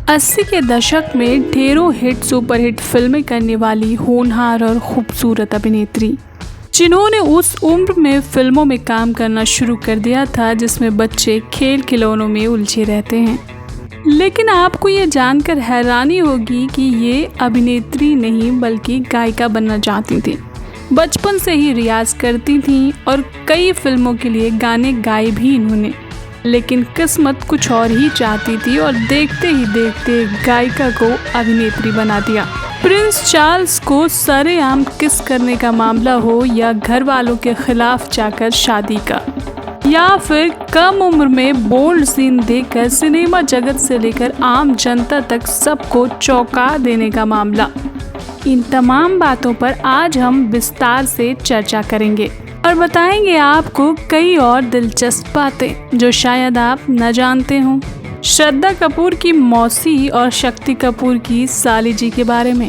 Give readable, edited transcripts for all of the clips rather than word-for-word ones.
80 के दशक में ढेरों हिट सुपरहिट फिल्में करने वाली होनहार और खूबसूरत अभिनेत्री, जिन्होंने उस उम्र में फिल्मों में काम करना शुरू कर दिया था जिसमें बच्चे खेल खिलौनों में उलझे रहते हैं। लेकिन आपको ये जानकर हैरानी होगी कि ये अभिनेत्री नहीं बल्कि गायिका बनना चाहती थी। बचपन से ही रियाज करती थीं और कई फिल्मों के लिए गाने गाए भी इन्होंने। लेकिन किस्मत कुछ और ही चाहती थी और देखते ही देखते गायिका को अभिनेत्री बना दिया। प्रिंस चार्ल्स को सरेआम किस करने का मामला हो या घर वालों के खिलाफ जाकर शादी का, या फिर कम उम्र में बोल्ड सीन देखकर सिनेमा जगत से लेकर आम जनता तक सबको चौंका देने का मामला, इन तमाम बातों पर आज हम विस्तार से चर्चा करेंगे और बताएंगे आपको कई और दिलचस्प बातें जो शायद आप न जानते हों। श्रद्धा कपूर की मौसी और शक्ति कपूर की साली जी के बारे में।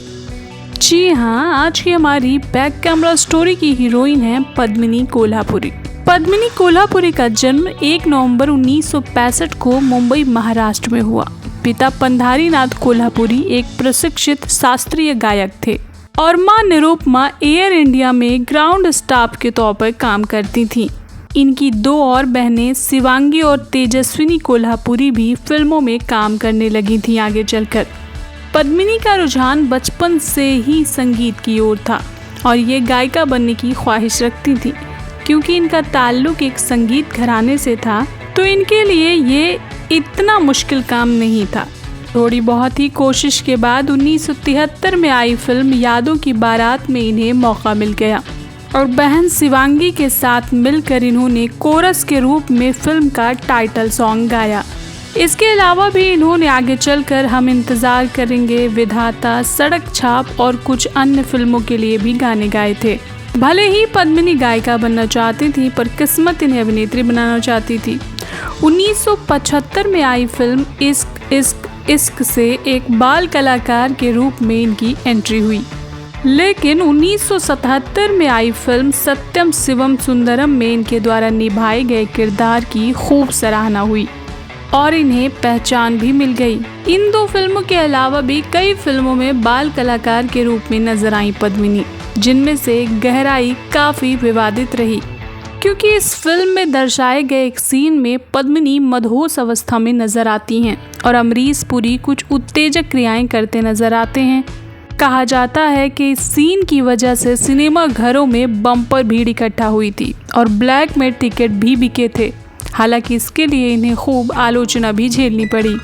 जी हाँ, आज की हमारी बैक कैमरा स्टोरी की हीरोइन है पद्मिनी कोल्हापुरी। पद्मिनी कोल्हापुरी का जन्म 1 नवंबर 1965 को मुंबई महाराष्ट्र में हुआ। पिता पंधारीनाथ कोल्हापुरी एक प्रशिक्षित शास्त्रीय गायक थे और मां निरुपमा एयर इंडिया में ग्राउंड स्टाफ के तौर पर काम करती थीं। इनकी 2 और बहनें शिवांगी और तेजस्विनी कोल्हापुरी भी फिल्मों में काम करने लगी थीं आगे चलकर। पद्मिनी का रुझान बचपन से ही संगीत की ओर था और ये गायिका बनने की ख्वाहिश रखती थी। क्योंकि इनका ताल्लुक एक संगीत घराने से था तो इनके लिए ये इतना मुश्किल काम नहीं था। थोड़ी बहुत ही कोशिश के बाद 1973 में आई फिल्म यादों की बारात में इन्हें मौका मिल गया और बहन शिवांगी के साथ मिलकर इन्होंने कोरस के रूप में फिल्म का टाइटल सॉन्ग गाया। इसके अलावा भी इन्होंने आगे चलकर हम इंतजार करेंगे, विधाता, सड़क छाप और कुछ अन्य फिल्मों के लिए भी गाने गाए थे। भले ही पद्मिनी गायिका बनना चाहती थी पर किस्मत इन्हें अभिनेत्री बनाना चाहती थी। 1975 में आई फिल्म इश्क इश्क इश्क से एक बाल कलाकार के रूप में इनकी एंट्री हुई। लेकिन 1977 में आई फिल्म सत्यम शिवम सुंदरम में इनके द्वारा निभाए गए किरदार की खूब सराहना हुई और इन्हें पहचान भी मिल गई। इन 2 फिल्मों के अलावा भी कई फिल्मों में बाल कलाकार के रूप में नजर आई पद्मिनी, जिनमें से गहराई काफी विवादित रही क्योंकि इस फिल्म में दर्शाए गए एक सीन में पद्मिनी मदहोश अवस्था में नजर आती हैं और अमरीश पुरी कुछ उत्तेजक क्रियाएं करते नजर आते हैं। कहा जाता है कि इस सीन की वजह से सिनेमा घरों में बम्पर भीड़ इकट्ठा हुई थी और ब्लैक में टिकट भी बिके थे। हालांकि इसके लिए इन्हें खूब आलोचना भी झेलनी पड़ी।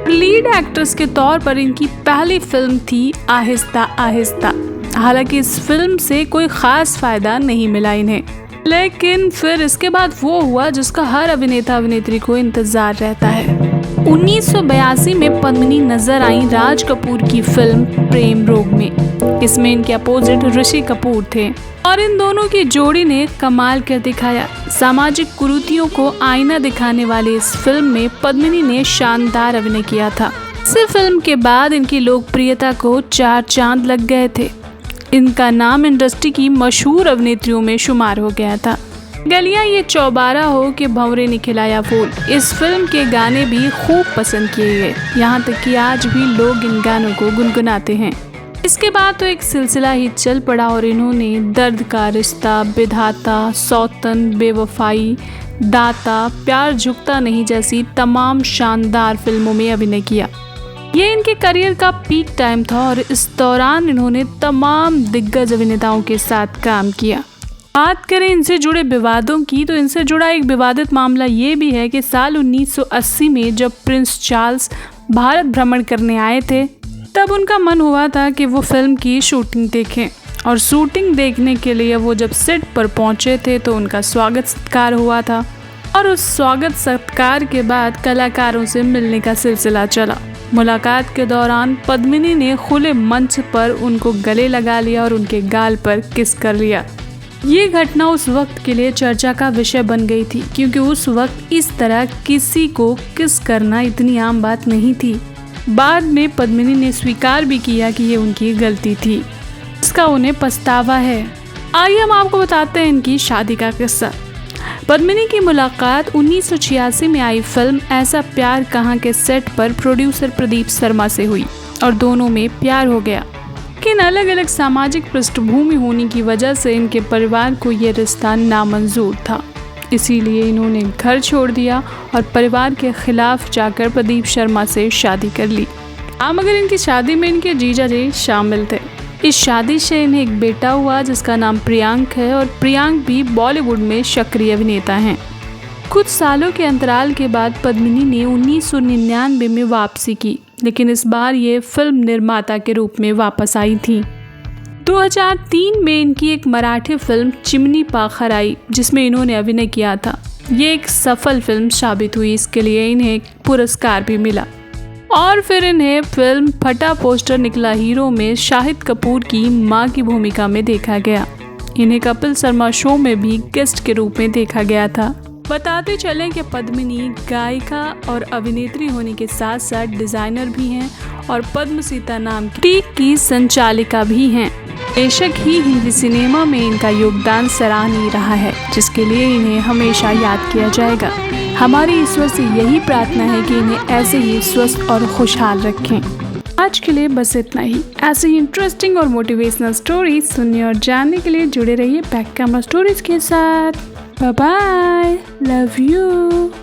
लीड एक्ट्रेस के तौर पर इनकी पहली फिल्म थी आहिस्ता आहिस्ता। हालांकि इस फिल्म से कोई खास फायदा नहीं मिला इन्हें, लेकिन फिर इसके बाद वो हुआ जिसका हर अभिनेता अभिनेत्री को इंतजार रहता है। 1982 में पद्मिनी नजर आई राज कपूर की फिल्म प्रेम रोग में। इसमें इनके अपोजिट ऋषि कपूर थे और इन दोनों की जोड़ी ने कमाल कर दिखाया। सामाजिक कुरीतियों को आईना दिखाने वाली इस फिल्म में पद्मिनी ने शानदार अभिनय किया था। इस फिल्म के बाद इनकी लोकप्रियता को 4 चांद लग गए थे। इनका नाम इंडस्ट्री की मशहूर अभिनेत्रियों में शुमार हो गया था। गलियां ये चौबारा हो कि भंवरे ने खिलाया फूल, इस फिल्म के गाने भी खूब पसंद किए गए, यहाँ तक कि आज भी लोग इन गानों को गुनगुनाते हैं। इसके बाद तो एक सिलसिला ही चल पड़ा और इन्होंने दर्द का रिश्ता, विधाता, सौतन, बेवफाई, दाता, प्यार झुकता नहीं जैसी तमाम शानदार फिल्मों में अभिनय किया। ये इनके करियर का पीक टाइम था और इस दौरान इन्होंने तमाम दिग्गज अभिनेताओं के साथ काम किया। बात करें इनसे जुड़े विवादों की तो इनसे जुड़ा एक विवादित मामला ये भी है कि साल 1980 में जब प्रिंस चार्ल्स भारत भ्रमण करने आए थे तब उनका मन हुआ था कि वो फिल्म की शूटिंग देखें और शूटिंग देखने के लिए वो जब सेट पर पहुंचे थे तो उनका स्वागत सत्कार हुआ था और उस स्वागत सत्कार के बाद कलाकारों से मिलने का सिलसिला चला। मुलाकात के दौरान पद्मिनी ने खुले मंच पर उनको गले लगा लिया और उनके गाल पर किस कर लिया। ये घटना उस वक्त के लिए चर्चा का विषय बन गई थी क्योंकि उस वक्त इस तरह किसी को किस करना इतनी आम बात नहीं थी। बाद में पद्मिनी ने स्वीकार भी किया कि ये उनकी गलती थी, इसका उन्हें पछतावा है। आइए हम आपको बताते हैं इनकी शादी का किस्सा। पद्मिनी की मुलाकात 1986 में आई फिल्म ऐसा प्यार कहाँ के सेट पर प्रोड्यूसर प्रदीप शर्मा से हुई और दोनों में प्यार हो गया। लेकिन अलग अलग सामाजिक पृष्ठभूमि होने की वजह से इनके परिवार को यह रिश्ता नामंजूर था। इसीलिए इन्होंने घर छोड़ दिया और परिवार के खिलाफ जाकर प्रदीप शर्मा से शादी कर ली। मगर इनकी शादी में इनके जीजा जी शामिल थे। इस शादी से इन्हें एक बेटा हुआ जिसका नाम प्रियांक है और प्रियांक भी बॉलीवुड में सक्रिय अभिनेता हैं। कुछ सालों के अंतराल के बाद पद्मिनी ने 1999 में वापसी की, लेकिन इस बार ये फिल्म निर्माता के रूप में वापस आई थी। 2003 में इनकी एक मराठी फिल्म चिमनी पाखर आई जिसमें इन्होंने अभिनय किया था। ये एक सफल फिल्म साबित हुई, इसके लिए इन्हें पुरस्कार भी मिला। और फिर इन्हें फिल्म फटा पोस्टर निकला हीरो में शाहिद कपूर की मां की भूमिका में देखा गया। इन्हें कपिल शर्मा शो में भी गेस्ट के रूप में देखा गया था। बताते चलें कि पद्मिनी गायिका और अभिनेत्री होने के साथ साथ डिजाइनर भी हैं और पद्मसीता नाम की बुटीक की संचालिका भी हैं। बेशक ही हिंदी सिनेमा में इनका योगदान सराहनीय रहा है, जिसके लिए इन्हें हमेशा याद किया जाएगा। हमारी ईश्वर से यही प्रार्थना है कि इन्हें ऐसे ही स्वस्थ और खुशहाल रखें। आज के लिए बस इतना ही। ऐसे ही इंटरेस्टिंग और मोटिवेशनल स्टोरीज सुनने और जानने के लिए जुड़े रहिए बैक कैमरा स्टोरीज के साथ। Bye bye, love you.